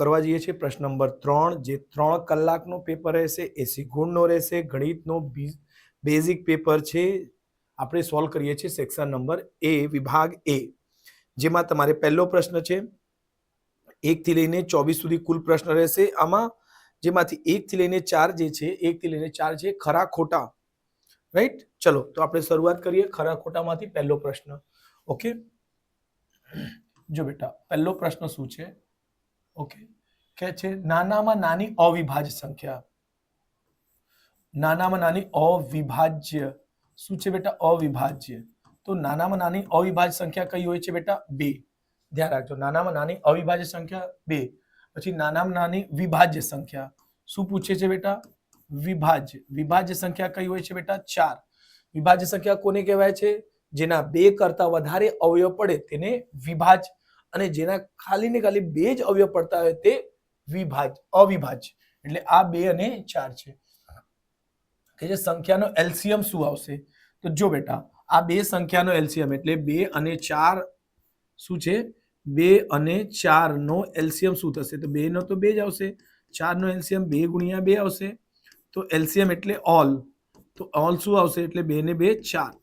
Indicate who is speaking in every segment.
Speaker 1: કરવા જઈએ છીએ પ્રશ્ન નંબર 3, જે 3 કલાકનો પેપર રહેશે, 80 ગુણનો રહેશે, ગણિતનો બેઝિક પેપર છે. આપણે સોલ્વ કરીએ છીએ સેક્શન નંબર એ, વિભાગ એ, જેમાં તમારે પહેલો પ્રશ્ન છે 1 થી લઈને 24 સુધી કુલ પ્રશ્ન રહેશે. આમાં જેમાંથી 1 થી લઈને 4 જે છે, 1 થી લઈને 4 છે ખરા ખોટા, રાઈટ. ચલો તો આપણે શરૂઆત કરીએ ખરા ખોટામાંથી. પહેલો પ્રશ્ન, ઓકે. જો બેટા પહેલો પ્રશ્ન શું છે, ઓકે, કે છે નાનામાં નાની અવિભાજ્ય સંખ્યા. નાનામાં નાની અવિભાજ્ય શું છે બેટા? અવિભાજ્ય. તો નાનામાં નાની અવિભાજ્ય સંખ્યા કઈ હોય છે બેટા? 2. ધ્યાન રાખજો, નાનામાં નાની અવિભાજ્ય સંખ્યા 2. પછી નાનામાં નાની વિભાજ્ય સંખ્યા શું પૂછે છે બેટા? વિભાજ્ય. વિભાજ્ય સંખ્યા કઈ હોય છે બેટા? 4. વિભાજ્ય સંખ્યા કોને કહેવાય છે? જેના 2 કરતા વધારે અવયવ પડે તેને વિભાજ્ય, અને જેના ખાલી ને ખાલી 2 જ અવયવ પડતા હોય તે અવિભાજ્ય. એટલે આ 2 અને 4 છે. કે જે સંખ્યાનો એલસીએમ શું આવશે? તો જો બેટા આ 2 સંખ્યાનો એલસીએમ એટલે 2 અને 4 શું છે? 2 અને 4 નો એલસીએમ શું થશે? તો 2 નો તો 2 જ આવશે, 4 નો એલસીએમ 2 ગુણ્યા 2 આવશે. તો એલસીએમ એટલે ઓલ, તો ઓલ શું આવશે? એટલે 2 ને 2 4.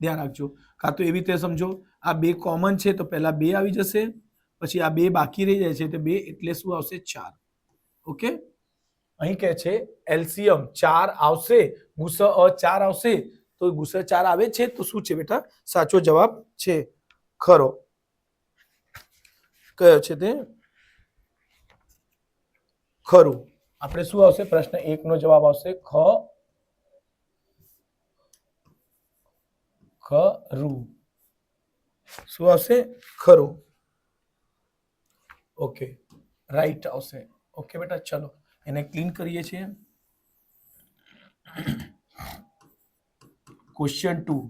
Speaker 1: ધ્યાન રાખજો. કાં તો એવી રીતે સમજો, આ 2 કોમન છે તો પહેલા 2 આવી જશે, પછી આ 2 બાકી રહી જાય છે તો 2 એટલે શું આવશે? 4. ઓકે. અહીં કહે છે એલસીએમ 4 આવશે, ગુસઅ 4 આવશે. તો ગુસઅ 4 આવે છે તો શું છે બેટા? સાચો જવાબ છે ખરો. કયો છે તે? ખરું. આપણે શું આવશે? પ્રશ્ન 1 નો જવાબ આવશે ખરું. શું આવશે? ખરું. ઓકે, રાઈટ આવશે. ઓકે બેટા, ચલો એને ક્લીન કરીએ છીએ. ક્વેશ્ચન 2,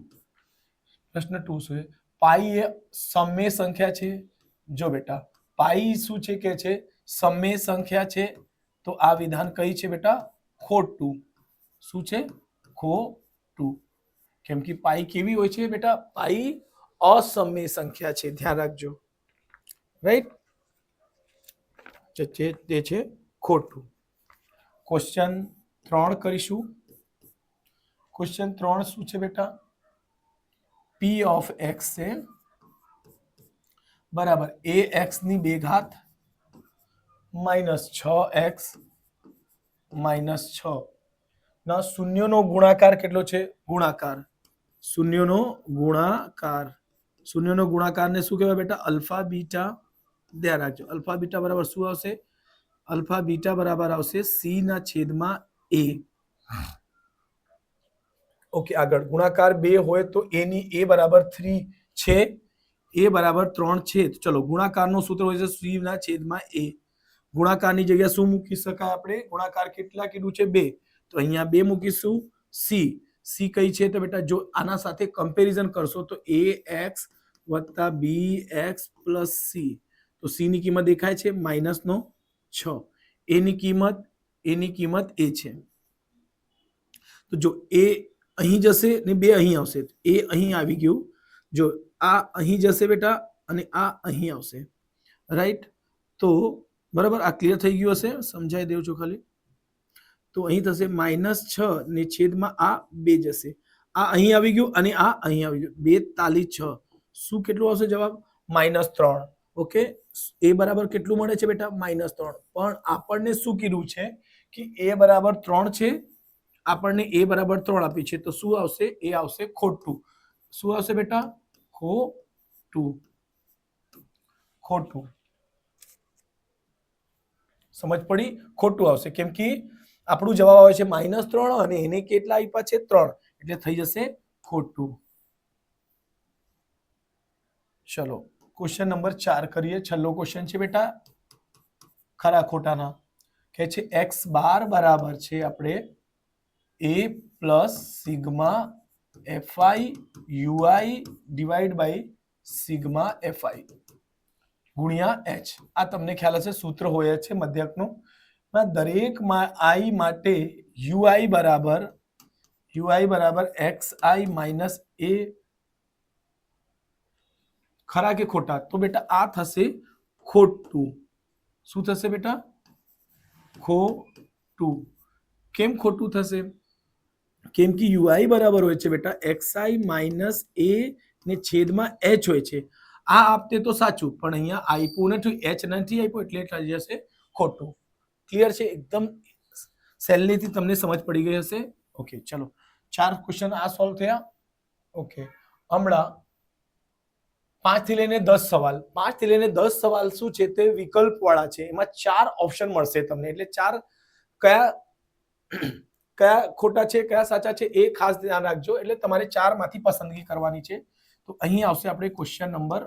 Speaker 1: પ્રશ્ન 2 છે પાઈ એ સમય સંખ્યા છે. જો બેટા પાઈ શું છે કે છે? સમય સંખ્યા છે. તો આ વિધાન કઈ છે બેટા? ખોટું. શું છે? ખોટું. કેમ કે પાઈ કેવી હોય છે બેટા? પાઈ અસમય સંખ્યા છે. ધ્યાન રાખજો, રાઈટ. તે છે ખોટું. ક્વેશ્ચન 3 કરીશું. ક્વેશ્ચન 3 શું છે બેટા? પી ઓફ એક્સ છે બરાબર એ એક્સ ની 2 ઘાત માઇનસ 6x માઇનસ 6 ના શૂન્યનો ગુણાકાર કેટલો છે? ગુણાકાર. શૂન્યનો ગુણાકાર. શૂન્યનો ગુણાકારને શું કહેવાય બેટા? Alpha beta. ધ્યાન રાખજો, અલ્ફા બીટા બરાબર શું આવશે? અલ્ફા બીટા બરાબર આવશે c ના છેદમાં a. ઓકે, આગળ ગુણાકાર 2 હોય તો a ની a બરાબર 3 છે, a બરાબર 3 છે. ચલો ગુણાકારનું સૂત્ર હોય છે c ના છેદમાં a. ગુણાકારની જગ્યાએ શું મૂકી શકાય આપણે? ગુણાકાર કેટલા કીધું છે? 2. તો અહીંયા 2 મૂકીશું. c કઈ છે? તો બેટા જો આના સાથે કમ્પેરિઝન કરશો તો ax વત્તા bx પ્લસ c. તો c ની કિંમત દેખાય છે -6. a ની કિંમત a છે. તો જો a અહીં જશે ને 2 અહીં આવશે, એ અહીં આવી ગયું. જો આ અહીં જશે બેટા અને આ અહીં આવશે, રાઈટ. તો બરાબર, આ ક્લિયર થઈ ગયું હશે, સમજાઈ દેવ છો ખાલી. તો અહીં થશે -6 ને છેદમાં આ 2 જશે, આ અહીં આવી ગયું અને આ અહીં આવી ગયું, 2 તાલી 6. શું કેટલું આવશે જવાબ? -3. ઓકે, એ બરાબર કેટલું મળે છે બેટા? -3. પણ આપણને શું કીધું છે કે એ બરાબર 3 છે, આપણને એ બરાબર 3 આપી છે. તો શું આવશે? એ આવશે ખોટું. શું આવશે બેટા? ખોટું. સમજ પડી? ખોટું આવશે. કેમ કે આપણું જવાબ આવે છે -3 અને એને કેટલા આપ્યા છે? 3. એટલે થઈ જશે ખોટું. ચલો ક્વેશ્ચન નંબર 4 કરીએ. છેલ્લો ક્વેશ્ચન છે બેટા ખરા ખોટાના. કે છે x બાર બરાબર છે આપણે a plus sigma fi ui divide by sigma fi ગુણ્યા h. આ તમને ખ્યાલ હશે સૂત્ર હોય છે મધ્યકનું. દરેક i માટે ui બરાબર xi માઇનસ a. ખરા કે ખોટા? તો બેટા આ થશે ખોટું. શું થશે બેટા? ખોટું. કેમ ખોટું થશે? કેમ કે યુઆઈ બરાબર હોય છે બેટા એક્સઆઈ માઇનસ એ ને છેદમાં એચ હોય છે. આ આપતે તો સાચું, પણ અહીંયા આપ્યું નથી, એચ નથી આપ્યું, એટલે થઈ જશે ખોટું. ક્લિયર છે? એકદમ સહેલેથી તમને સમજ પડી ગઈ હશે. ઓકે, ચલો 4 ક્વેશ્ચન આ સોલ્વ થયા. ઓકે, હમણાં 5 થી લઈને 10 સવાલ. 5 થી લઈને 10 સવાલ શું છે? તે વિકલ્પ વાળા છે. એમાં 4 ઓપ્શન મળશે તમને. એટલે 4 કયા કયા ખોટા છે, કયા સાચા છે, એ ખાસ ધ્યાન રાખજો. એટલે તમારે 4 માંથી પસંદગી કરવાની છે. તો અહીં આવશે આપણે ક્વેશ્ચન નંબર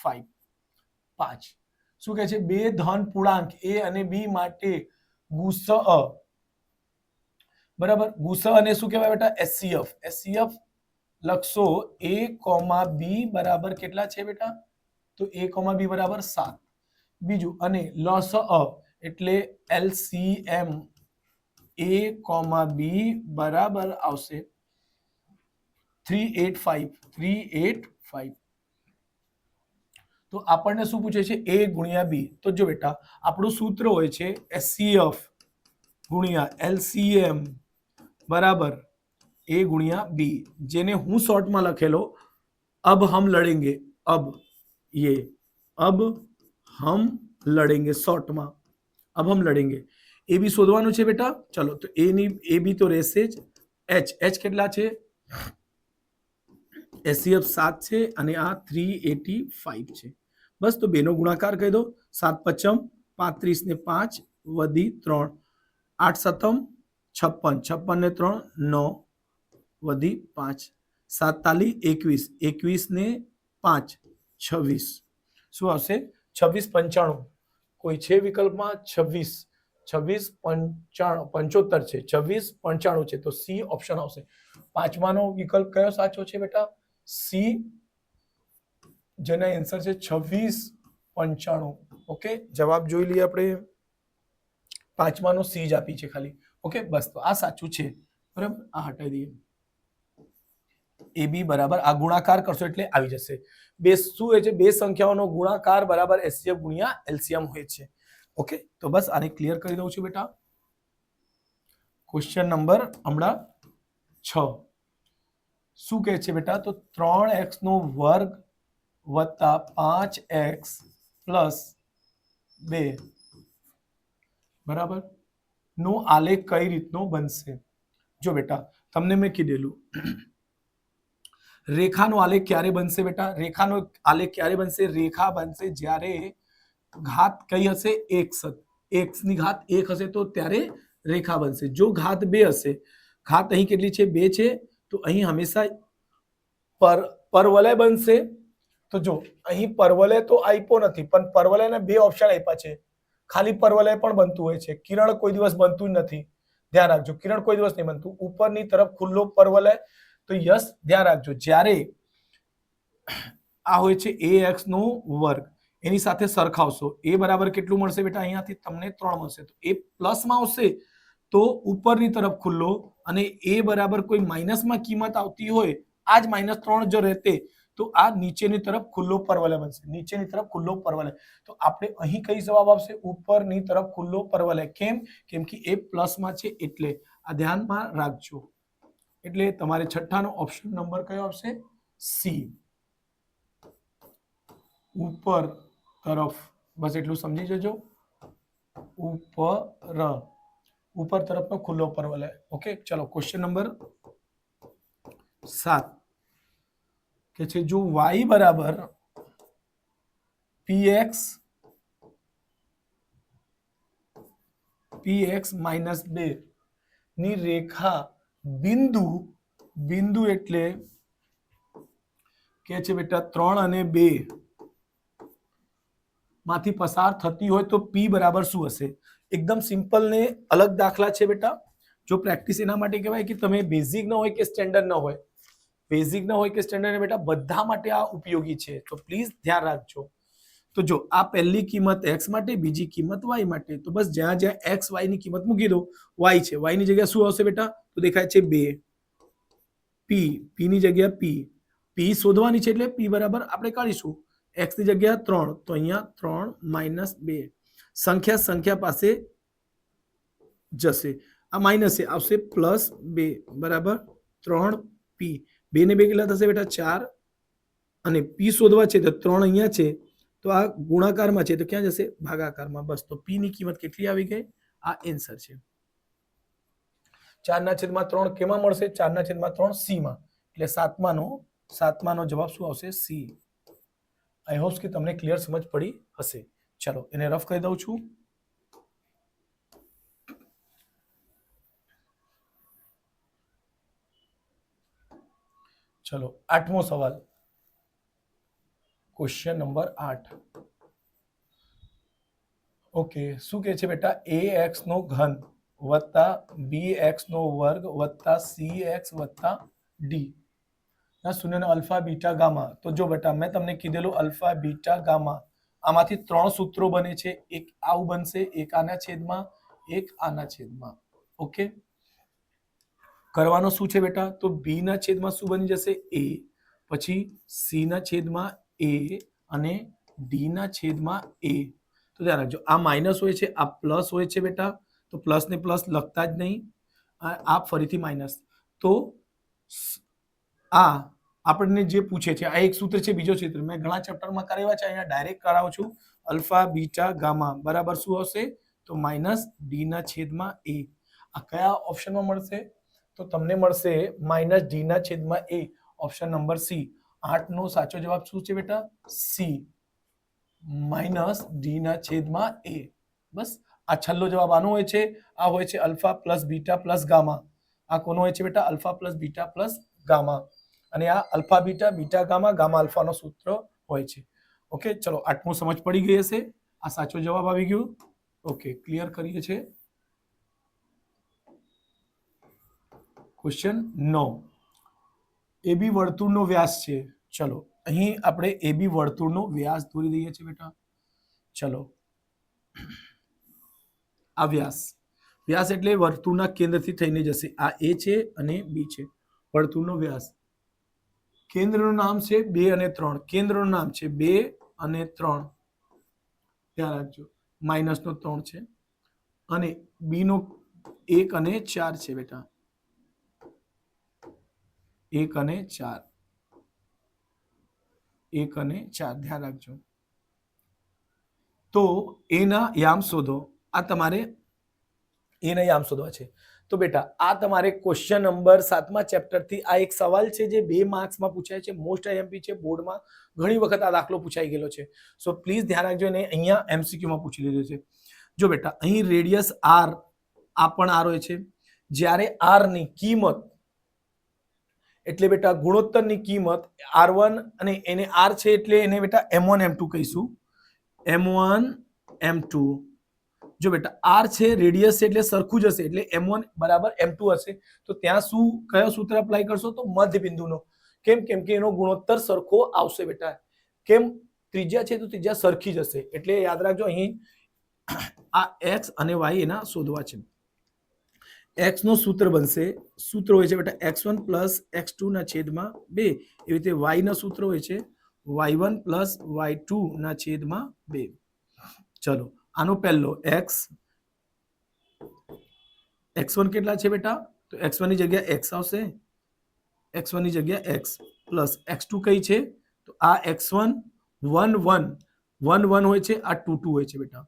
Speaker 1: 5. શું કહે છે? બે ધન પૂર્ણાંક એ અને બી માટે ગુસઅ, બરાબર, ગુસઅ અને શું કહેવાય બેટા? એચસીએફ લખશો. a, b બરાબર કેટલા છે બેટા? તો a, b બરાબર 7. બીજું, અને લસઅ એટલે એલસીએમ a, b બરાબર આવશે 385. તો આપણને શું પૂછે છે? a ગુણ્યા b. તો જો બેટા, આપણું સૂત્ર હોય છે એચસીએફ ગુણ્યા એલસીએમ બરાબર a गुणिया b, જેને હું શોર્ટમાં લખેલો अब हम लड़ेंगे. अब हम लड़ेंगे શોર્ટમાં अब हम लड़ेंगे. એ બી શોધવાનું છે બેટા. ચલો, તો એ બી તો રહેશે જ. એચ કેટલા છે? એચસીએફ 7 છે અને આ 385 છે. બસ, તો બેનો ગુણાકાર કહી દો. 7 પચમ 35 ને 5 વધી 3, 8 સતમ 56, 56 ને 3 9 વધી 5, 7 તાલી 21, 21 ને 5 26. શું આવશે? 2695. કોઈ છે વિકલ્પમાં? 26 75 છે, 2695 છે. તો સી ઓપ્શન આવશે. પાંચમાનો વિકલ્પ કયો સાચો છે બેટા? સી, જેના આન્સર છે 2695. ઓકે, જવાબ જોઈ લઈએ આપણે. પાંચમાનો સી જ આપી છે ખાલી. ઓકે, બસ, તો આ સાચું છે. બરાબર, આ હટાવી દઈએ. એ બી બરાબર, આ ગુણાકાર કરશો એટલે આવી જશે. બે શું હોય છે? બે સંખ્યાઓનો ગુણાકાર બરાબર એચસીએફ ગુણ્યા એલસીએમ હોય છે. ઓકે, તો બસ આને ક્લિયર કરી દઉં છું બેટા. ક્વેશ્ચન નંબર હમણાં 6 શું કહે છે બેટા? તો 3x નો વર્ગ વત્તા 5x પ્લસ 2 બરાબર નો આલેખ કઈ રીતનો બનશે? જો બેટા, તમને મેં કીધેલું, રેખાનો આલેખ ક્યારે બનશે બેટા? રેખાનો આલેખ ક્યારે બનશે? રેખા બનશે જ્યારે ઘાત કઈ હશે? x ની ઘાત 1 હશે તો ત્યારે રેખા બનશે. જો ઘાત 2 હશે, ઘાત અહીં કેટલી છે? 2 છે, તો અહીં હંમેશા પરવલય બનશે. તો જો અહીં પરવલય તો આપ્યો નથી, પણ પરવલયના 2 ઓપ્શન આપ્યા છે. ખાલી પરવલય પણ બનતું હોય છે. કિરણ કોઈ દિવસ બનતું જ નથી. ધ્યાન રાખજો, કિરણ કોઈ દિવસ નહીં બનતું. ઉપરની તરફ ખુલ્લો પરવલય. તો યસ, ધ્યાન રાખજો, જ્યારે આ હોય છે ax નો વર્ગ, એની સાથે સરખાવશો. એ બરાબર કેટલું મળશે બેટા? અહીંયાથી તમને 3 મળશે. તો એ પ્લસમાં આવશે તો ઉપરની તરફ ખુલ્લો, અને એ બરાબર કોઈ માઇનસમાં કિંમત આવતી હોય, આ જ -3 જો રહેતે, તો આ નીચેની તરફ ખુલ્લો પરવલય બનશે. નીચેની તરફ ખુલ્લો પરવલય. તો આપણે અહીં કઈ જવાબ આવશે? ઉપરની તરફ ખુલ્લો પરવલય. કેમ? કેમ કે એ પ્લસમાં છે, એટલે આ ધ્યાનમાં રાખજો. એટલે તમારે છઠ્ઠાનો ઓપ્શન નંબર કયો આવશે? સી, ઉપર તરફ. બસ એટલું સમજી જજો. ઉપર તરફનો ખુલ્લો પરવલય. ઓકે, ચલો ક્વેશ્ચન નંબર 7 કે છે જો y બરાબર px માઇનસ 2 ની રેખા બિંદુ એટલે કે છે બેટા 3 અને 2 માંથી પસાર થતી હોય તો p બરાબર શું હશે? એકદમ સિમ્પલ ને અલગ દાખલા છે બેટા. જો પ્રેક્ટિસ એના માટે કહેવાય કે તમે બેઝિક ન હોય કે સ્ટેન્ડર્ડ ન હોય, બેઝિક ન હોય કે સ્ટેન્ડર્ડ બેટા બધા માટે આ ઉપયોગી છે. તો પ્લીઝ ધ્યાન રાખજો. તો જો આ પહેલી કિંમત x માટે, બીજી કિંમત y માટે. તો બસ જ્યાં જ્યાં x y ની કિંમત મૂકી દો. y છે, y ની જગ્યા શું આવશે બેટા? તો દેખાય છે 2. p ની જગ્યા p શોધવાની છે, એટલે p બરાબર આપણે કાઢીશું. x ની જગ્યા 3, તો અહીંયા 3 - 2. સંખ્યા સંખ્યા પાસે જશે, આ માઇનસ છે, આવશે +2 બરાબર 3p, 2 ને 2 કેટલા થશે બેટા 4, અને p શોધવા છે તો 3 અહીંયા છે તો આ ગુણાકારમાં છે તો ક્યાં જશે ભાગાકારમાં, બસ તો p ની કિંમત કેટલી આવી ગઈ, આ આન્સર છે. 4/3 કેમાં મળશે, 4/3 c માં, એટલે સાતમાનો જવાબ શું આવશે, c. આઈ હોપ કે તમને ક્લિયર સમજ પડી હશે. ચલો એને રફ કરી દઉં છું. ચલો 8મો સવાલ, ક્વેશ્ચન નંબર 8. ઓકે, શું કહે છે બેટા, ax નો ઘન વત્તા bx નો વર્ગ વત્તા cx વત્તા d ના શૂન્યનો અલ્ફા બીટા ગામા. તો જો બેટા મેં તમને કીધેલું અલ્ફા બીટા ગામા, આમાંથી 3 સૂત્રો બને છે, એક આવું બનશે, એક આના છેદમાં, એક આના છેદમાં. ઓકે, કરવાનો શું છે બેટા, તો b ના છેદમાં શું બની જશે, a, પછી c ના છેદમાં a અને d ના છેદમાં a. તો ધ્યાન રાખજો, આ માઇનસ હોય છે, આ પ્લસ હોય છે બેટા, તો પ્લસ ને પ્લસ લખતા જ નહીં, આ ફરીથી માઇનસ. તો આ આપણને જે પૂછે છે, આ એક સૂત્ર છે, બીજો સૂત્ર મેં ઘણા ચેપ્ટરમાં કરાવ્યા છે, અહીંયા ડાયરેક્ટ કરાવું છું. અલ્ફા બીટા ગામા બરાબર શું આવશે, તો -d ના છેદમાં a. આ કયા ઓપ્શનમાં મળશે, તો તમને મળશે -d ના છેદમાં a, ઓપ્શન નંબર સી. 8 નો સાચો જવાબ શું છે બેટા, સી, -d ના છેદમાં a. બસ આ છેલ્લો જવાબ આનો હોય છે, આ હોય છે alpha plus beta plus gamma. આ કોનો હોય છે બેટા, alpha plus beta plus gamma, અને આ alpha beta beta gamma gamma અલ્ફાનો સૂત્ર હોય છે. ઓકે, ચલો 8મો સમજ પડી ગઈ હશે, આ સાચો જવાબ આવી ગયો. ઓકે, ક્લિયર કરીએ છીએ. ક્વેશ્ચન 9, એબી વર્તુળનો વ્યાસ છે. ચલો અહીં આપણે એબી વર્તુળનો વ્યાસ દોરી દઈએ છીએ બેટા. ચલો આ વ્યાસ એટલે વર્તુળના કેન્દ્રથી થઈને જશે, આ એ છે અને બી છે, વર્તુળનો વ્યાસ. કેન્દ્રનું નામ છે 2 અને 3, કેન્દ્રનું નામ છે 2 અને 3, ધ્યાન રાખજો, -નો 3 છે, અને બી નો 1 અને 4 છે બેટા, 1 અને 4, 1 અને 4, ધ્યાન રાખજો. તો એના યામ શોધો, આ તમારે એના યામ શોધવા છે. તો બેટા આ તમારે ક્વેશ્ચન નંબર 7મા ચેપ્ટરથી આ એક સવાલ છે જે 2 માર્ક્સમાં પૂછાય છે, મોસ્ટ આઈએમપી છે, બોર્ડમાં ઘણી વખત આ દાખલો પૂછાઈ ગયેલો છે. સો પ્લીઝ ધ્યાન રાખજો, એને અહીંયા એમસીક્યુમાં પૂછી લીધો છે. જો બેટા અહીં રેડિયસ r, આ પણ r હોય છે, જ્યારે r ની કિંમત એટલે બેટા ગુણોત્તરની કિંમત r1 અને એને r છે એટલે એને બેટા m1 m2 કહીશું, m1 m2. જો બેટા r છે, રેડિયસ છે એટલે સરખું જ હશે, એટલે m1 બરાબર m2 હશે. તો ત્યાં શું કયો સૂત્ર એપ્લાય કરશો, તો મધ્ય બિંદુનો. કેમ કે એનો ગુણોત્તર સરખો આવશે બેટા. કેમ, ત્રિજ્યા છે તો ત્રિજ્યા સરખી જ હશે, એટલે યાદ રાખજો અહીં આ x અને y એના શોધવા છે. x નો સૂત્ર બનશે, સૂત્ર હોય છે બેટા x1 + x2 ના છેદમાં 2. એવી રીતે y ના સૂત્ર હોય છે y1 + y2 ના છેદમાં 2. ચલો આનો પહેલો x1 કેટલા છે બેટા, તો x1 ની જગ્યા x આવશે, x1 ની જગ્યા x પ્લસ x2 કઈ છે, તો આ x1 1 1 1 1 હોય છે, આ 2 2 હોય છે બેટા.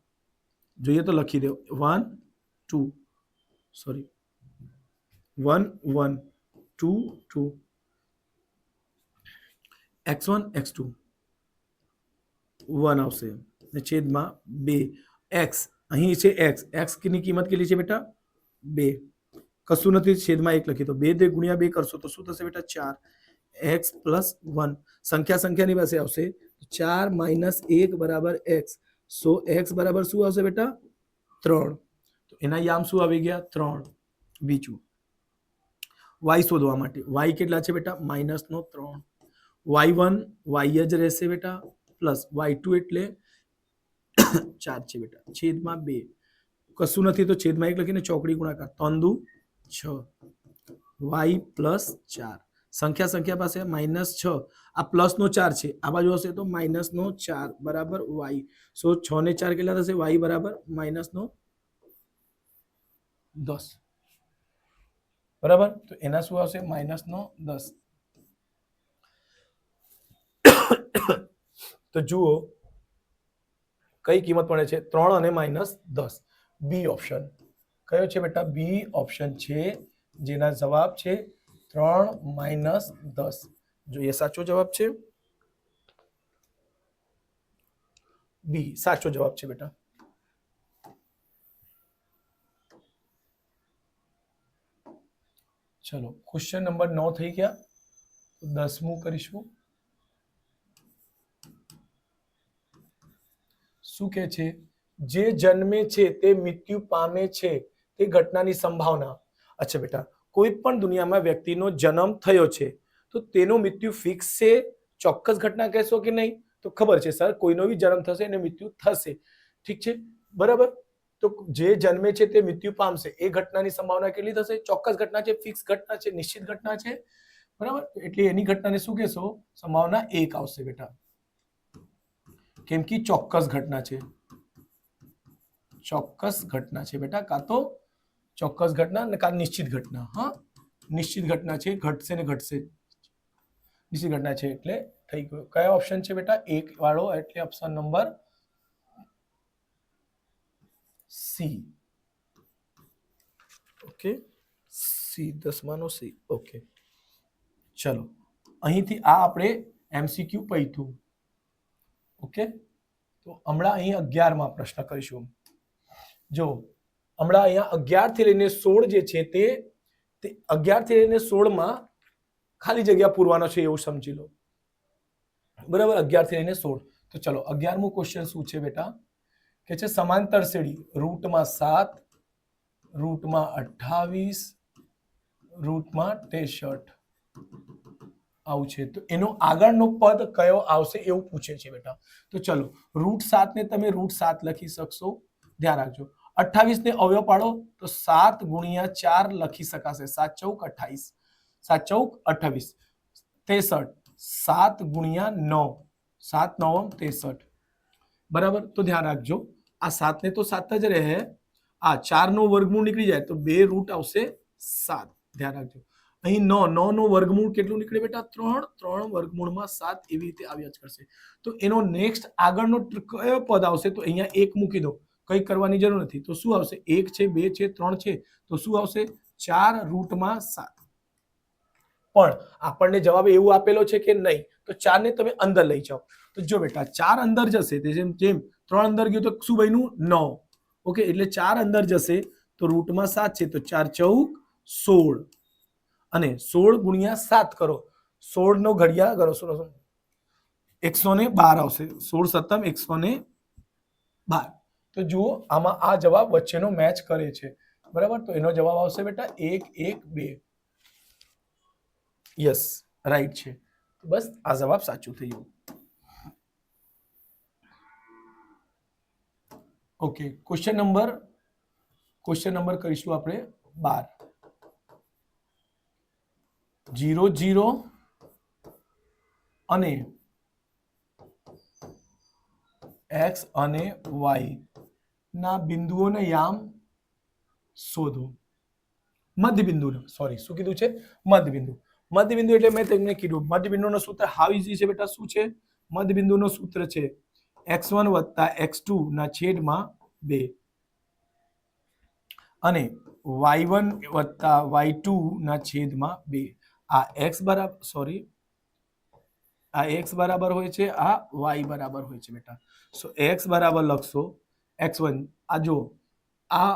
Speaker 1: જોઈએ તો લખી દો 1 2, સોરી 1 1 2 2, x1 x2 1 આવશે ને છેદમાં 2, x અહીં છે x ની કિંમત કેટલી છે બેટા 2, કશું નથી, છેદમાં 1 લખી, તો 2 × 2 કરશો તો શું થશે બેટા 4, x + 1, સંખ્યાની પાસે આવશે 4 - 1 = x. સો x બરાબર શું આવશે બેટા 3. તો એના યામ શું આવી ગયા 3. બીજું y શોધવા માટે, y કેટલા છે બેટા -3, y1 y જ રહેશે બેટા, પ્લસ y2 એટલે 4 છે બેટા, છેદમાં 2, કશું નથી તો છેદમાં 1 લખીને ચોકડી ગુણાકાર, 3 દુ 6, y + 4. સંખ્યા સંખ્યા પાસે -6 આ +4 છે આ બાજુ હશે તો -4 બરાબર y. સો 6 ને 4 કેટલા થશે y બરાબર -10 બરાબર. તો એના શું આવશે -10. તો જુઓ કઈ કિંમત મળે છે 3 અને -10. બી ઓપ્શન કયો છે બેટા બી ઓપ્શન છે જેના જવાબ છે 3 -10. જોઈએ સાચો જવાબ છે બી સાચો જવાબ છે બેટા. ચલો ક્વેશ્ચન નંબર 9 થઈ ગયા. 10મું કરીશું. શું કહે છે જે જન્મે છે તે મૃત્યુ પામે છે તે ઘટનાની સંભાવના. અચ્છા બેટા કોઈ પણ દુનિયામાં વ્યક્તિનો જન્મ થયો છે તો તેનો મૃત્યુ ફિક્સ છે ચોક્કસ ઘટના કહેશો કે નહીં તો ખબર છે સર કોઈનો બી જન્મ થશે અને મૃત્યુ થશે ઠીક છે બરાબર. તો જે જન્મે છે તે મૃત્યુ પામશે એ ઘટનાની સંભાવના કેટલી થશે ચોક્કસ ઘટના છે ફિક્સ ઘટના છે નિશ્ચિત ઘટના છે બરાબર એટલે એની ઘટનાને શું કહેશો સંભાવના 1 આવશે બેટા કેમ કે ચોક્કસ ઘટના છે બેટા કાં તો ચોક્કસ ઘટના અને કાં નિશ્ચિત ઘટના. હા નિશ્ચિત ઘટના છે ઘટશે ને ઘટશે નિશ્ચિત ઘટના છે એટલે થઈ ગયો. કયો ઓપ્શન છે બેટા 1 વાળો એટલે option number C. Okay C 10માનો સી. ઓકે ચલો અહીંથી આ આપણે એમસીક્યુ પૈતું. ઓકે તો હમણાં અહીં 11માં પ્રશ્ન કરીશું. જો હમણાં અહીંયા 11 થી લઈને 16 જે છે તે 11 થી લઈને 16 ખાલી જગ્યા પૂરવાનો છે એવું સમજી લો બરાબર 11 થી લઈને 16. તો ચલો 11મું ક્વેશ્ચન શું છે બેટા કે છે સમાંતર શ્રેણી રૂટમાં 7 રૂટમાં 28 રૂટમાં 63 આવું છે તો એનો આગળનો પદ કયો આવશે એવું પૂછે છે બેટા. તો ચલો √7 ને તમે √7 લખી શકશો ધ્યાન રાખજો. 28 ને અવયવ પાડો તો 7 × 4 લખી શકાશે 7 × 4 = 28 63 7 × 9 7 × 9 = 63 બરાબર. તો ધ્યાન રાખજો આ 7 ને તો 7 જ રહે આ 4 નો વર્ગમૂળ નીકળી જાય તો 2 રૂટ આવશે 7 ધ્યાન રાખજો. અહીં 9 નો વર્ગમૂળ કેટલું નીકળે બેટા 3 વર્ગમૂળમાં 7 એવી રીતે આવ્યા જ કરશે. તો એનો નેક્સ્ટ આગળનો કયો પદ આવશે તો અહીંયા 1 મૂકી દો કંઈ કરવાની જરૂર નથી. તો શું આવશે 1 છે 2 છે 3 છે તો શું આવશે 4 √ 7. પણ આપણને જવાબ એવું આપેલો છે કે નહીં તો 4 ને તમે અંદર લઈ જાઓ તો જો બેટા 4 અંદર જશે જેમ 3 અંદર ગયું તો શું બન્યું 9. ઓકે એટલે 4 અંદર જશે તો √ 7 છે તો 4 × 4 = 16 અને 16 × 7 કરો 16 નો ઘડિયા કરો 112 આવશે 16 × 7 = 112. તો જુઓ આમાં આ જવાબ વચ્ચેનો મેચ કરે છે બરાબર. તો એનો જવાબ આવશે બેટા 1 1 2. યસ રાઈટ છે. તો બસ આ જવાબ સાચું થઈ ગયું. ઓકે ક્વેશ્ચન નંબર કરીશું આપણે 12. 0 0 અને x અને y ના બિંદુઓને યામ શોધો. મધ્યબિંદુનો શું કીધું છે મધ્યબિંદુ એટલે મેં તમને કીધું મધ્યબિંદુનું સૂત્ર હાઉ ઇઝી છે બેટા. શું છે મધ્યબિંદુનું સૂત્ર છે x1 + x2 ના છેદમાં 2 અને y1 + y2 ના છેદમાં 2. આ x બરાબર હોય છે આ y બરાબર હોય છે બેટા. સો x બરાબર લખશો x1 આ જો આ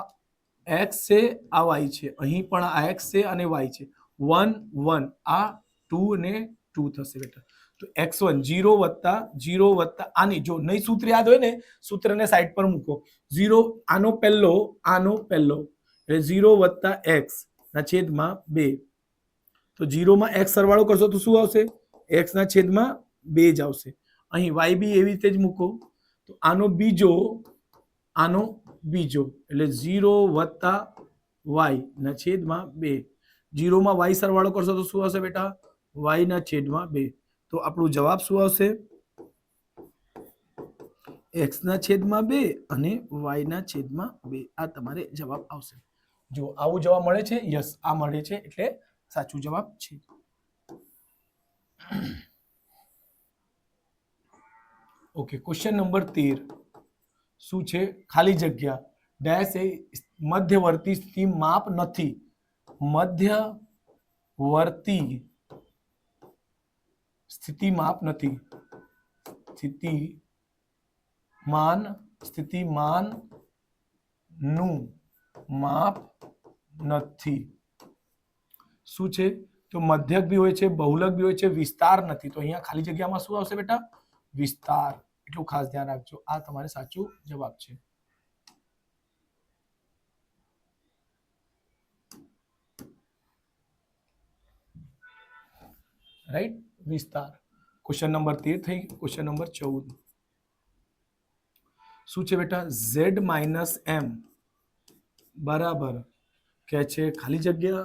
Speaker 1: x છે આ y છે અહીં પણ આ x છે અને y છે 1 1 આ 2 ને 2 થશે બેટા. તો x1 0 + 0 + આની જો નહીં સૂત્ર યાદ હોય ને સૂત્રને સાઈડ પર મૂકો 0 આનો પહેલો એટલે 0 + x ના છેદમાં 2. તો 0 માં x સરવાળો કરશો તો શું આવશે x ના છેદમાં 2 જ આવશે. અહીં y બી એવી રીતે જ મૂકો તો આનો બીજો એટલે 0 + y ના છેદમાં 2. 0 માં y સરવાળો કરશો તો શું આવશે બેટા y ના છેદમાં 2. તો આપણો જવાબ શું આવશે? x ના છેદમાં 2 અને y ના છેદમાં 2. આ તમારે જવાબ આવશે. જો આવું જવાબ મળે છે, યસ આ મળે છે એટલે સાચું જવાબ છે. ઓકે, ક્વેશ્ચન નંબર 13 શું છે? ખાલી જગ્યા ડેશ એ મધ્યવર્તી સ્થિતિ માપ નથી. મધ્યવર્તી સ્થિતિ માપ નથી. સ્થિતિમાન નું માપ નથી. શું છે? તો મધ્યક બી હોય છે, બહુલક બી હોય છે, વિસ્તાર નથી. તો અહીંયા ખાલી જગ્યામાં શું આવશે બેટા? વિસ્તાર. એટલું ખાસ ધ્યાન રાખજો. આ તમારે સાચું જવાબ છે. રાઈટ, વિસ્તાર. ક્વેશ્ચન નંબર 13 થઈ. ક્વેશ્ચન નંબર 14 શું છે બેટા? z માઇનસ એમ બરાબર કે છે ખાલી જગ્યા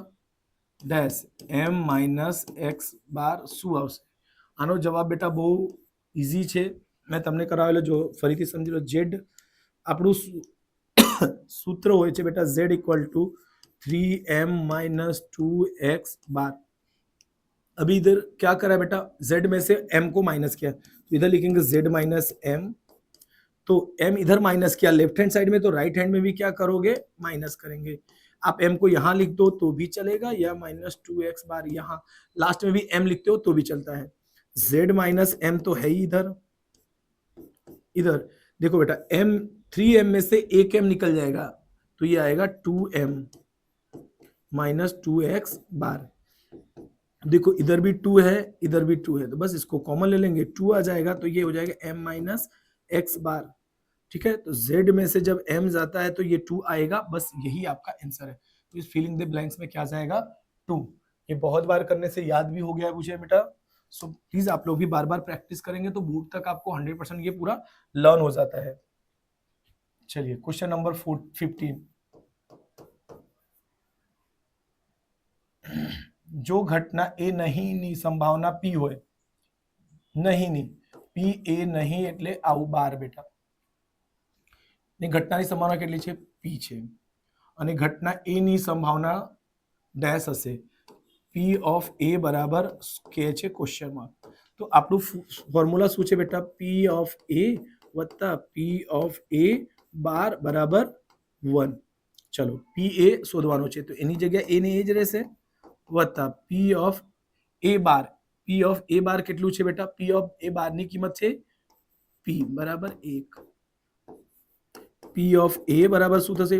Speaker 1: ડેશ એમ માઇનસ એક્સ બાર. શું આવશે? આનો જવાબ બેટા બહુ ઇઝી છે. મેં તમને કરાવેલો, જો ફરીથી સમજી લો. ઝેડ આપણું सूत्र हो बेटा z equal to 3m minus 2x bar. अभी इधर क्या करा है बेटा? z में से m को माइनस किया, तो इधर लिखेंगे z माइनस m. तो m इधर माइनस किया लेफ्ट हैंड साइड में, तो राइट हैंड में भी क्या करोगे? माइनस करेंगे. आप m को यहाँ लिख दो तो भी चलेगा, या माइनस 2x बार यहाँ लास्ट में भी m लिखते हो तो भी चलता है. z माइनस m तो है ही इधर. इधर देखो बेटा m 3m में से एक m निकल जाएगा, तो ये आएगा 2m माइनस 2x बार. देखो इधर भी 2 है, इधर भी 2 है, तो बस इसको कॉमन ले लेंगे, 2 आ जाएगा तो ये हो जाएगा m माइनस एक्स बार. ठीक है, तो z में से जब m जाता है तो ये 2 आएगा. बस यही आपका आंसर है. तो इस फिलिंग द ब्लैंक्स में क्या जाएगा? 2. ये बहुत बार करने से याद भी हो गया है मुझे बेटा. सो प्लीज आप लोग भी बार बार प्रैक्टिस करेंगे तो बोर्ड तक आपको 100% ये पूरा लर्न हो जाता है. चलिए क्वेश्चन नंबर 15. जो घटना ए नहीं ની સંભાવના p હોય, નહીં ની p a નહીં એટલે આવું 12 બેટા. ની ઘટનાની સંભાવના કેટલી છે? p છે. અને ઘટના a ની સંભાવના ડેશ હશે. p ઓફ a બરાબર કે છે ક્વેશ્ચન માં. તો આપણું ફોર્મ્યુલા શું છે બેટા? p ઓફ a વત્તા p ઓફ a બાર બરાબર 1. ચલો p a શોધવાનો છે, તો એની જગ્યા a ને એ જ રહેશે, વત્તા p of a bar. p of a બાર કેટલું છે બેટા? p ઓફ a બાર ની કિંમત છે p બરાબર 1. p ઓફ a બરાબર શું થશે?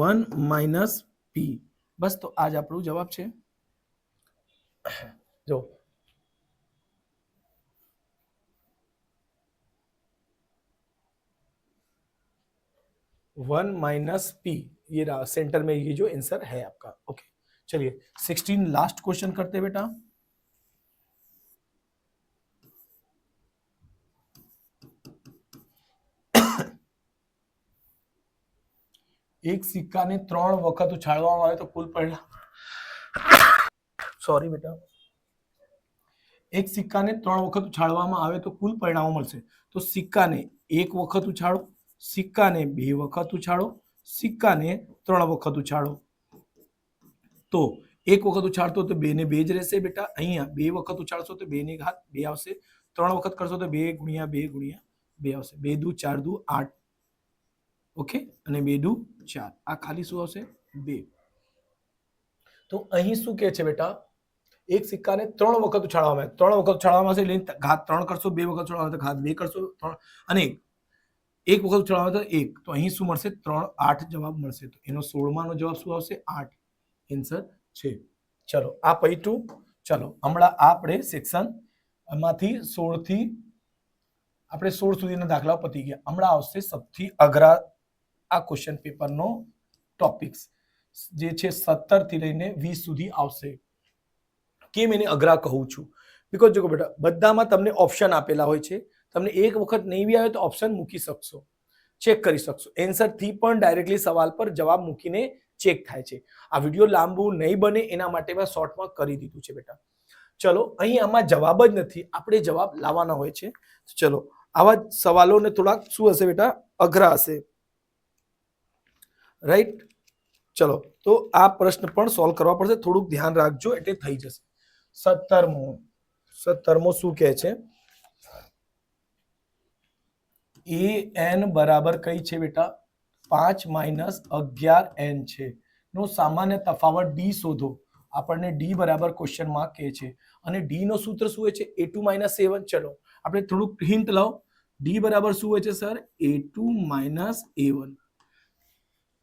Speaker 1: 1 માઇનસ p. બસ, તો આજ આપણો જવાબ છે. જો 1 माइनस p, ये रहा सेंटर में, ये जो आंसर है आपका. ओके, चलिए 16 लास्ट क्वेश्चन करते हैं बेटा. एक सिक्का ने 3 વખત ઉછાળવામાં આવે તો કુલ પરિણામ, સોરી બેટા, એક સિક્કાને 3 વખત ઉછાળવામાં આવે તો કુલ પરિણામો મળશે. તો સિક્કાને 1 વખત ઉછાળો, સિક્કાને 2 વખત ઉછાળો, સિક્કાને 3 વખત ઉછાળો. તો 1 વખત ઉછાળતો તો 2 ને 2 જ રહેશે બેટા. અહીંયા 2 વખત ઉછાળશો તો 2 ની ઘાત 2 આવશે. 3 વખત કરશો તો 2 ગુણ્યા 2 ગુણ્યા 2 આવશે. 2 દુ 4 દુ 8. ઓકે, અને 2 દુ 4. આ ખાલી શું આવશે? 2. તો અહીં શું કહે છે બેટા? એક સિક્કાને 3 વખત ઉછાળવામાં આવે, 3 વખત ઉછાળવામાં આવશે એટલે ઘાત 3 કરશો, 2 વખત ઉછાળવામાં તો ઘાત 2 કરશો, 3 અને 1 વખત ઉછાળવામાં તો 1. તો અહીં શું મળશે? 3 8 જવાબ મળશે. તો એનો 16 માનો જવાબ શું આવશે? 8 આન્સર છે. ચલો આ પૈટું. ચલો હમણાં આપણે સેક્શન માંથી 16 થી આપણે 16 સુધીના દાખલાઓ પતી ગયા. હમણાં આવશે સૌથી અઘરા આ ક્વેશ્ચન પેપરનો ટોપિક્સ, જે છે 17 થી લઈને 20 સુધી આવશે. કેમ એને અઘરા કહું છું? બીકોઝ જો બેટા બધામાં તમને ઓપ્શન આપેલા હોય છે. તમને એક વખત નહીં બી આવે તો ઓપ્શન મૂકી શકશો, ચેક કરી શકશો. આન્સર થી પણ ડાયરેક્ટલી સવાલ પર જવાબ મૂકીને ચેક થાય છે. આ વિડીયો લાંબુ નહીં બને એના માટે મેં શોર્ટમાં કરી દીધું છે બેટા. ચલો અહીં આમાં જવાબ જ નથી, આપણે જવાબ લાવવાનો હોય છે. ચલો આવા સવાલોને થોડાક શું હશે બેટા, અઘરા હશે, રાઈટ. ચલો તો આ પ્રશ્ન પણ સોલ્વ કરવા પડશે, થોડુંક ધ્યાન રાખજો એટલે થઈ જશે. 17મો શું કહે છે, an બરાબર કઈ છે બેટા, 5 માઇનસ 11n છે નો સામાન્ય તફાવત d શોધો. આપણને d બરાબર ક્વેશ્ચન માર્ક કહે છે અને d નો સૂત્ર શું હોય છે, a2 માઇનસ a1. ચલો આપણે થોડુંક હિન્ટ લાવો, d બરાબર શું હોય છે સર, a2 માઇનસ a1.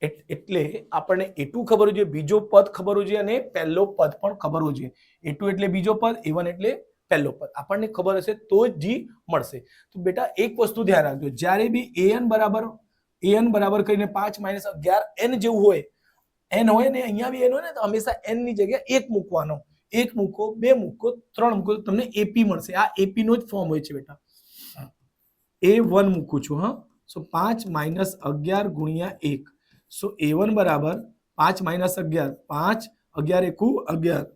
Speaker 1: એટલે આપણને a2 ખબર હોવી જોઈએ, બીજો પદ ખબર હોવી જોઈએ અને પહેલો પદ પણ ખબર હોવો જોઈએ. a2 એટલે બીજો પદ, a1 એટલે પહેલો પદ આપણને ખબર હશે તો જ g મળશે. તો બેટા એક વસ્તુ ધ્યાન રાખજો, જ્યારે બી an બરાબર કરીને 5 માઇનસ 11 n જેવું હોય, n હોય ને અહીંયા બી n હોય ને તો હંમેશા n ની જગ્યાએ 1 મૂકવાનો, 1 મૂકો, 2 મૂકો, 3 મૂકો, તમને ap મળશે. આ ap નો જ ફોર્મ હોય છે બેટા, a1 મૂકું છું. હા, સો 5 માઇનસ 11 ગુણ્યા 1, સો a1 બરાબર 5 માઇનસ 11, 5 11 એકુ 11,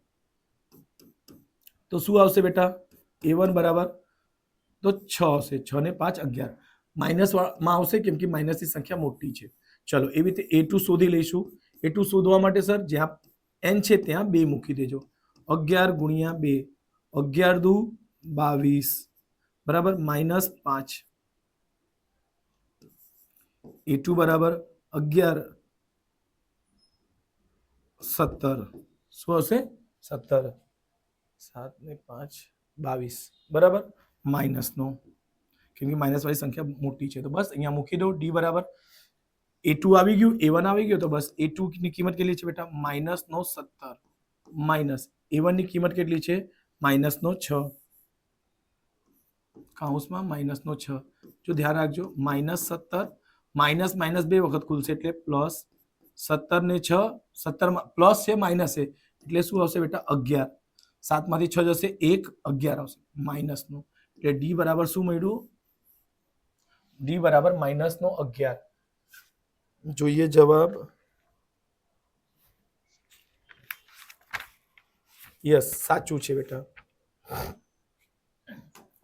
Speaker 1: તો શું આવશે બેટા, a1 બરાબર તો 6 આવશે, 6 ને 5 11, માઇનસ માં આવશે કેમ કે માઇનસ ની સંખ્યા મોટી છે. ચલો એવી રીતે a2 શોધી લઈશું. a2 શોધવા માટે સર જ્યાં n છે ત્યાં 2 મૂકી દેજો, 11 ગુણ્યા 2, 11 દુ 22 બરાબર માઇનસ 5, a2 બરાબર 11 17, શું હશે 17, 7 ને 5 22 બરાબર માઇનસ નો, કેમ કે માઇનસ વાળી સંખ્યા મોટી છે તો બસ અહીંયા મૂકી દો. d બરાબર a2 આવી ગયું, a1 આવી ગયો, તો બસ a2 ની કિંમત કેટલી છે બેટા, માઇનસ નો 17, માઇનસ a1 ની કિંમત કેટલી છે, માઇનસ નો 6, કાઉન્સમાં માઇનસ નો 6. જો ધ્યાન રાખજો, માઇનસ 17 માઇનસ માઇનસ 2 વખત ખુલશે એટલે પ્લસ 17 ને 6, 17 પ્લસ છે માઇનસ છે એટલે શું આવશે બેટા 11, 7 માંથી 6 જશે 1, 11 આવશે માઇનસ નો. એટલે d બરાબર શું મળ્યું, d બરાબર માઇનસ નો 11. જોઈએ જવાબ, યસ સાચું છે બેટા.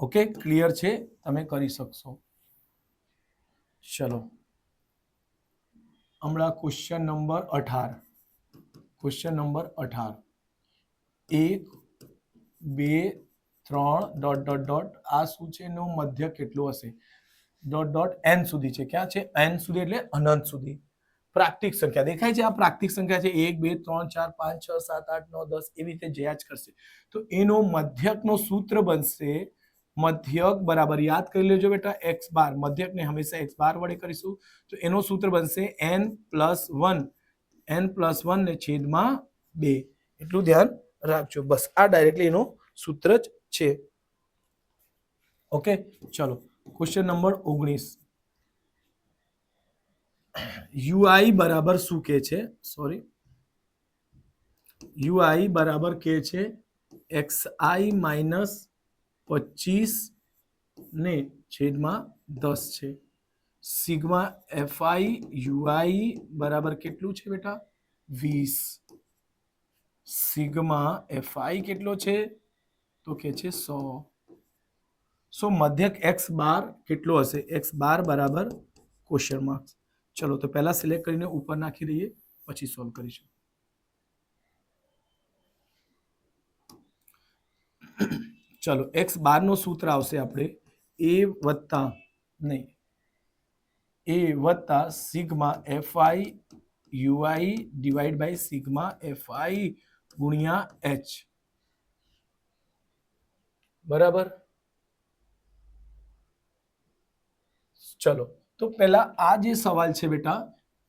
Speaker 1: ઓકે ક્લિયર છે, તમે કરી શકશો. ચલો હમણાં question number 18, question number 18, 1 2 3 dot dot dot આ શું છે એનો મધ્ય કેટલો હશે, ડોટ ડોટ n સુધી છે. ક્યાં છે, n સુધી એટલે અનંત સુધી. પ્રાકૃતિક સંખ્યા દેખાય છે, આ પ્રાકૃતિક સંખ્યા છે, 1 2 3 4 5 6 7 8 9 10 એવી રીતે જયા જ કરશે. તો એનો મધ્યકનો સૂત્ર બનશે, મધ્યક બરાબર યાદ કરી લેજો બેટા x બાર, મધ્યકને હંમેશા x બાર વડે કરીશું તો એનો સૂત્ર બનશે n પ્લસ 1 ને છેદમાં 2. એટલું ધ્યાન રાખજો, બસ આ ડાયરેક્ટલી એનો સૂત્ર જ છે. ઓકે ચલો ક્વેશ્ચન નંબર 19, ui બરાબર શું કે છે, સોરી ui બરાબર કે છે xi માઇનસ 25 ને છેદમાં 10 છે. સિગ્મા fi ui બરાબર કેટલું છે બેટા, 20. સિગ્મા fi કેટલો છે તો કે છે 100. સો મધ્યક x બાર કેટલો હશે, x બાર બરાબર ક્વેશ્ચન માર્ક. ચલો તો પહેલા સિલેક્ટ કરીને ઉપર નાખી દઈએ પછી સોલ્વ કરીશું. ચલો x બાર નો સૂત્ર આવશે આપણે a વત્તા sigma fi ui divide by sigma fi ગુણ્યા h બરાબર. ચલો તો પહેલા આ જે સવાલ છે બેટા,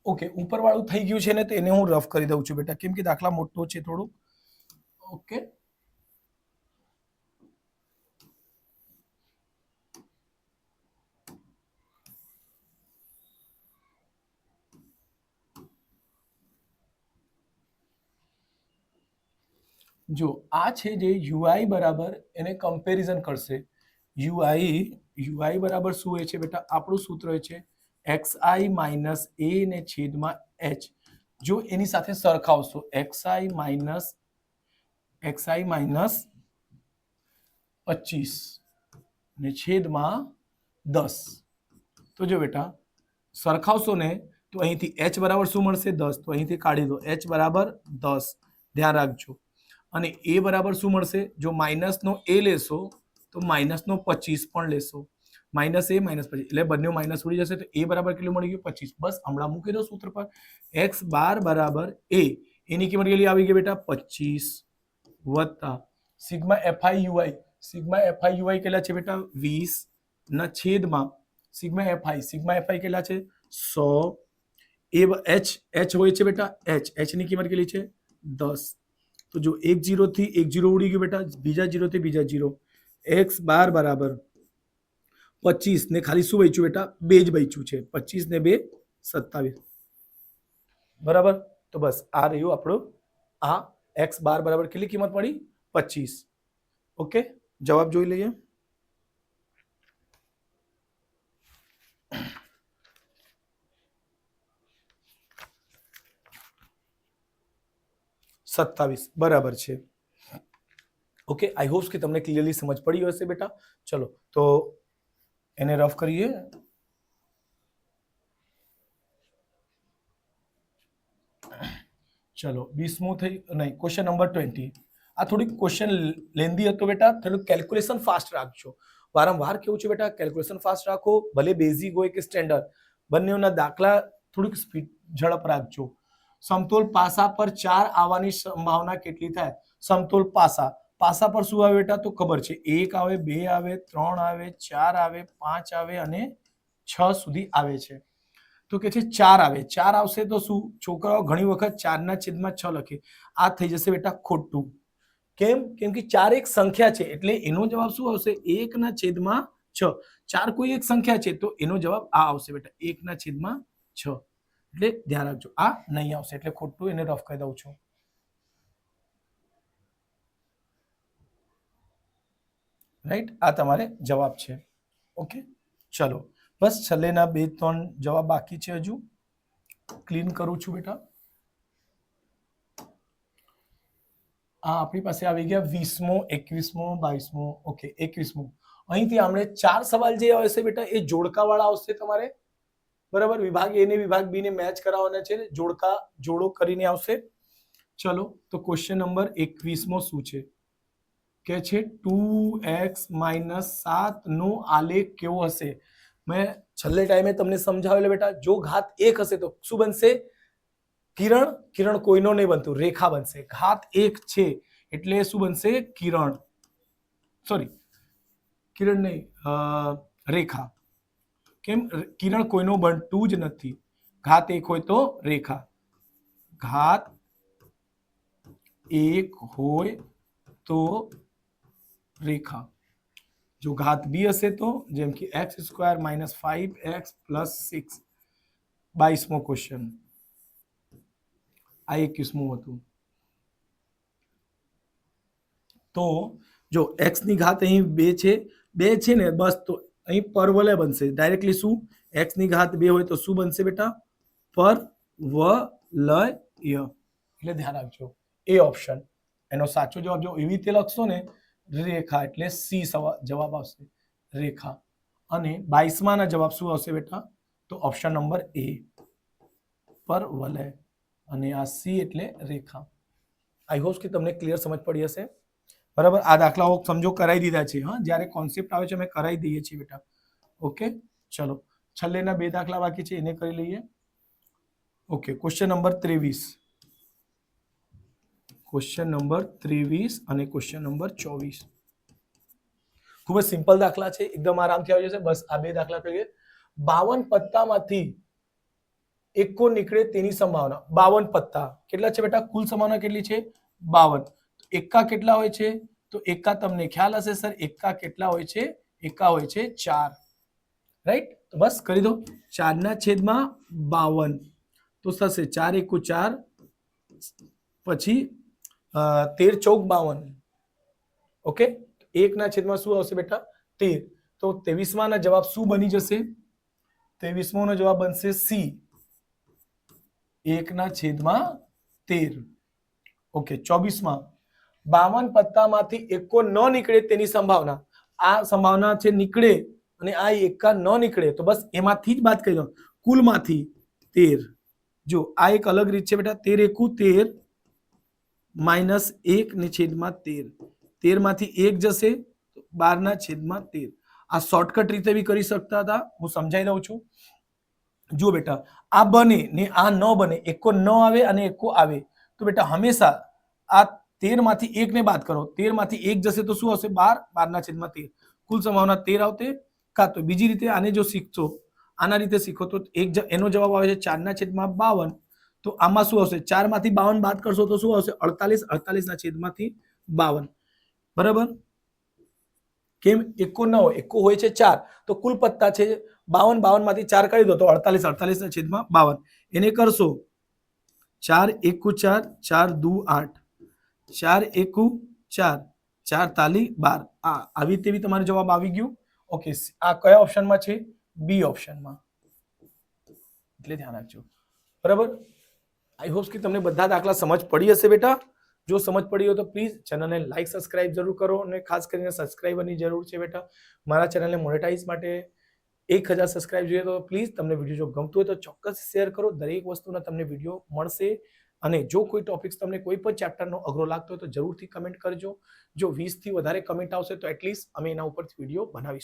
Speaker 1: ઓકે ઉપરવાળું થઈ ગયું છે ને તો એને હું રફ કરી દઉં છું બેટા, કેમ કે દાખલા મોટો છે થોડું. ઓકે જો આ છે જે ui બરાબર એને કમ્પેરિઝન કરશે, ui બરાબર શું હોય છે બેટા, આપણું સૂત્ર હોય છે xi માઇનસ a ને છેદમાં h. જો એની સાથે સરખાવશો xi માઇનસ 25 ને છેદમાં 10. તો જો બેટા સરખાવશો ને તો અહીંથી h બરાબર શું મળશે 10. તો અહીંથી કાઢી દો h બરાબર 10, ધ્યાન રાખજો. અને a બરાબર શું મળશે? જો માઇનસનો a લેશો તો માઇનસનો 25 પણ લેશો. માઇનસ a માઇનસ 25 એટલે બંને માઇનસ ઉડી જશે. તો a બરાબર કેટલું મળી ગયું? 25. બસ હમણાં મૂકી દો સૂત્ર પર. x બાર બરાબર a, એની કિંમત કેટલી આવી ગઈ બેટા? 25 વત્તા sigma fi ui. Sigma fi ui કેટલા છે બેટા? 20 ના છેદમાં સિગ્મા fi કેટલા છે? 100. h હોય છે બેટા h ની કિંમત કેટલી છે? 10. તો જો એક 0 થી એક 0 ઉડી ગયું બેટા, બીજા 0 થી બીજા 0. x બાર બરાબર 25 ને ખાલી શું બચ્યું બેટા? 2 જ બચ્યું છે. 25 ને 2 27. બરાબર. તો બસ આ રહ્યું આપણું આ x બાર બરાબર કેટલી કિંમત પડી? 25. ઓકે, જવાબ જોઈ લઈએ. સત્તાવીસ બરાબર છે. ઓકે, આઈ હોપ કે તમને ક્લિયરલી સમજ પડી હશે બેટા. ચલો તો એને રફ કરીએ. ચલો 20મું થઈ નહીં, ક્વેશ્ચન નંબર 20. આ થોડીક ક્વેશ્ચન લેન્ધી હતો બેટા, થોડું કેલ્ક્યુલેશન ફાસ્ટ રાખજો. વારંવાર કેવું છે બેટા, કેલ્ક્યુલેશન ફાસ્ટ રાખો, ભલે બેઝિક હોય કે સ્ટેન્ડર્ડ, બંનેના દાખલા થોડીક સ્પીડ ઝડપ રાખજો. સમતોલ પાસા પર 4 આવવાની સંભાવના કેટલી થાય? સમતોલ પાસા પર શું આવે બેટા? તો ખબર છે 1 આવે, 2 આવે, 3 આવે, 4 આવે, 5 આવે અને 6 સુધી આવે છે. તો કે છે 4 આવે. 4 આવશે તો શું? છોકરાઓ ઘણી વખત 4/6 લખે. આ થઈ જશે બેટા ખોટું. કેમ? કેમ કે 4 એક સંખ્યા છે એટલે એનો જવાબ શું આવશે? 1/6. 4 કોઈ એક સંખ્યા છે તો એનો જવાબ આ આવશે બેટા 1/6. એટલે ધ્યાન રાખજો, આ નહીં આવશે એટલે ખોટું, એને રફ કરી દઉં છું. રાઈટ, આ તમારે જવાબ છે. ઓકે, ચલો બસ છેલ્લેના 2-3 જવાબ બાકી છે, હજુ ક્લીન કરું છું બેટા. આ આપણી પાસે આવી ગયા 20મો, 21મો, 22મો. ઓકે, 21મો. અહીંથી આપણે 4 સવાલ જે આવશે બેટા એ જોડકાવાળા આવશે તમારે. બરાબર, વિભાગ એ ને વિભાગ બી ને મેચ કરાવવાના છે, જોડો કરીને આવશે. ચલો તો ક્વેશ્ચન નંબર 21મો શું છે? કે છે 2x - 7 નો આલેખ કેવો હશે? મેં છેલ્લે ટાઈમે તમને સમજાવેલું બેટા, જો ઘાત 1 હશે તો શું બનશે? કિરણ કોઈનો નહીં બનતું, રેખા બનશે. ઘાત 1 છે એટલે શું બનશે? કિરણ નહીં, રેખા. કેમ? કિરણ કોઈનો બનતું જ નથી. ઘાત 1 હોય તો રેખા. ઘાત 1 હોય તો રેખા. જો ઘાત બી હશે તો જેમ કે x² - 5x + 6. 22મો ક્વેશ્ચન. આ 21મું હતું. તો જો x ની ઘાત અહીં 2 છે, 2 છે ને, બસ તો અહીં પરવલય બનશે. ડાયરેક્ટલી શું? x ની ઘાત 2 હોય તો શું બનશે બેટા? પરવલય. એટલે ધ્યાન રાખજો, એ ઓપ્શન એનો સાચો જવાબ. જો એવી રીતે લખશો ને રેખા એટલે સી જવાબ આવશે, રેખા. અને 22મા ના જવાબ શું આવશે બેટા? તો ઓપ્શન નંબર એ, પરવલય. અને આ સી એટલે રેખા. આઈ હોપ કે તમને ક્લિયર સમજ પડી હશે. બરાબર, આ દાખલાઓ સમજો કરાવી દીધા છે. હા, જ્યારે કોન્સેપ્ટ આવે છે અમે કરાવી દઈએ છીએ બેટા. ઓકે, ચલો છેલ્લેના 2 દાખલા બાકી છે, એને કરી લઈએ. Okay, question number 23. Question number 23 અને ક્વેશ્ચન નંબર 24. ખૂબ જ સિમ્પલ દાખલા છે, એકદમ આરામથી આવી જશે. બસ આ 2 દાખલા કરીએ. 52 પત્તામાંથી એકો નીકળે તેની સંભાવના. 52 પત્તા કેટલા છે બેટા? કુલ સંભાવના કેટલી છે? 52. એકા કેટલા હોય છે? તો એકા તમને ખ્યાલ હશે સર, એકા કેટલા હોય છે? એકા હોય છે 4. રાઈટ, તો બસ કરી દો. 4/52 તો થશે 4 × 1 = 4, પછી 13 × 4 = 52. ઓકે, 1/માં શું આવશે બેટા? 13. તો 23મા ના જવાબ શું બની જશે? 23મો નો જવાબ બનશે સી, 1/13. ઓકે, 24મા 52 પત્તામાંથી એકો ન નીકળે તેની સંભાવના, આ સંભાવના છે નીકળે અને આ એકા ન નીકળે તો બસ એમાંથી જ બાદ કરી દો, કુલમાંથી 13. જો આ એક અલગ રીત છે બેટા, 13 એકુ 13 માઇનસ 1 ને છેદમાં 13, 13 માંથી 1 જશે 12 ના છેદમાં 13. આ શોર્ટકટ રીતે બી કરી શકતા હતા, હું સમજાઈ દઉં છું. જો બેટા આ બને ને આ ન બને, એકો ન આવે અને એકો આવે તો બેટા હંમેશા આ 13 માંથી 1 ને બાદ કરો, 13 માંથી 1 જશે તો શું આવશે 12, 12 ના છેદમાં 13, કુલ સંભાવના 13 આવતે. કાં તો બીજી રીતે આને જો શીખશો, આના રીતે શીખો તો એનો જવાબ આવે છે 4 ના છેદમાં 52. તો આમાં શું આવશે, 4 માંથી 52 બાદ કરશો તો શું આવશે 48, 48 ના છેદમાંથી 52. બરાબર? કેમ એકો ન હોય, એકો હોય છે 4 તો કુલ પત્તા છે 52, 52 માંથી 4 કાઢી દો તો 48, 48 ના છેદમાં 52. એને કરશો 4 એકુ 4, 4 દુ 8, 4 એકુ 4, 4 તાલી 12. આવી તેવી તમારો જવાબ આવી ગયું. ઓકે, આ કયા ઓપ્શનમાં છે? બી ઓપ્શનમાં. એટલે ધ્યાન રાખજો. બરાબર? આઈ હોપ કે તમને બધા દાખલા સમજ પડી હશે બેટા. જો સમજ પડી હોય તો પ્લીઝ ચેનલને લાઈક સબસ્ક્રાઇબ જરૂર કરો અને ખાસ કરીને સબસ્ક્રાઇબરની જરૂર છે બેટા. મારા ચેનલને મોનેટાઇઝ માટે 1000 સબસ્ક્રાઇબ જોઈએ તો પ્લીઝ તમને વિડીયો જો ગમતું હોય તો ચોક્કસ શેર કરો. દરેક વસ્તુના તમને વિડીયો મળશે. અને જો કોઈ ટોપિક્સ તમને કોઈ પણ ચેપ્ટરનો અઘરો લાગતો હોય તો જરૂરથી કમેન્ટ કરજો. જો 20 થી વધારે કમેન્ટ આવશે તો એટલીસ્ટ અમે એના ઉપરથી વિડીયો બનાવીશું.